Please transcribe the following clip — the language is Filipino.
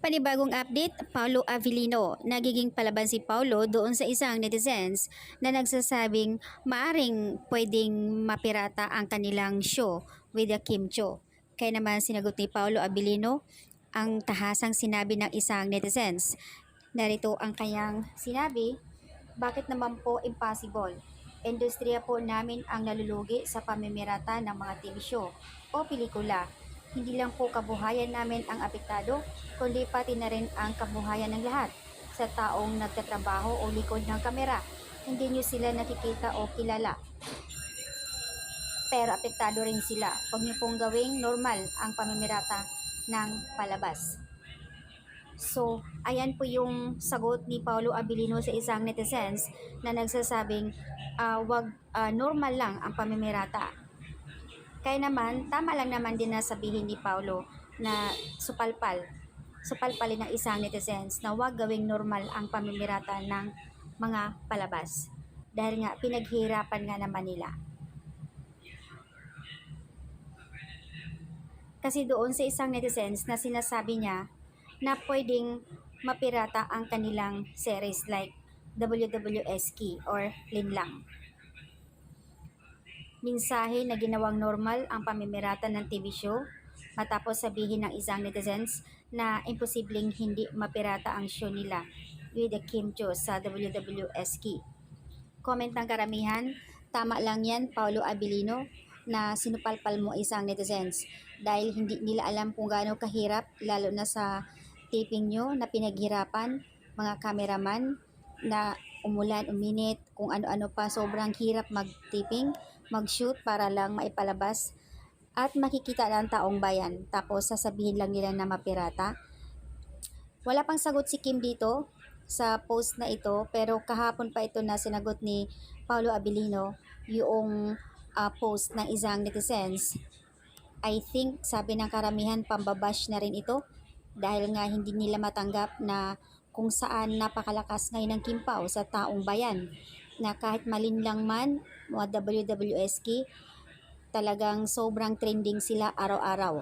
panibagong update, Paulo Avellino. Nagiging palaban si Paulo doon sa isang netizens na nagsasabing maaring pwedeng mapirata ang kanilang show with the Kim Cho. Kaya naman sinagot ni Paulo Avellino ang tahasang sinabi ng isang netizens. Narito ang kanyang sinabi, bakit naman po impossible? Industriya po namin ang nalulugi sa pamimirata ng mga TV show o pelikula. Hindi lang po kabuhayan namin ang apektado, kundi pati na rin ang kabuhayan ng lahat. Sa taong nagtatrabaho o likod ng kamera, hindi nyo sila nakikita o kilala. Pero apektado rin sila. Huwag nyo pong gawing normal ang pamimirata ng palabas. So, ayan po yung sagot ni Paulo Avellino sa isang netizens na nagsasabing normal lang ang pamimirata. Kaya naman, tama lang naman din na sabihin ni Paulo na supalpalin ng isang netizens na huwag gawing normal ang pamimirata ng mga palabas. Dahil nga, pinaghirapan nga naman nila. Kasi doon sa isang netizens na sinasabi niya na pwedeng mapirata ang kanilang series like WWSK or Linlang. Mensahe na ginawang normal ang pamimirata ng TV show matapos sabihin ng isang netizens na imposibleng hindi mapirata ang show nila with the Kim Cho sa WWSK. Comment ng karamihan, tama lang yan Paulo Avellino na sinupalpal mo isang netizens dahil hindi nila alam kung gaano kahirap lalo na sa taping nyo na pinaghirapan mga cameraman na umulan, uminit, kung ano-ano pa, sobrang hirap mag-taping, mag-shoot para lang maipalabas at makikita ng taong bayan. Tapos sasabihin lang nila na mapirata. Wala pang sagot si Kim dito sa post na ito, pero kahapon pa ito na sinagot ni Paulo Avellino yung post ng isang netizens. I think sabi ng karamihan pambabash na rin ito dahil nga hindi nila matanggap na kung saan napakalakas ngayon ng Kim Pao sa taong bayan na kahit malinlang man mga WWSK talagang sobrang trending sila araw-araw.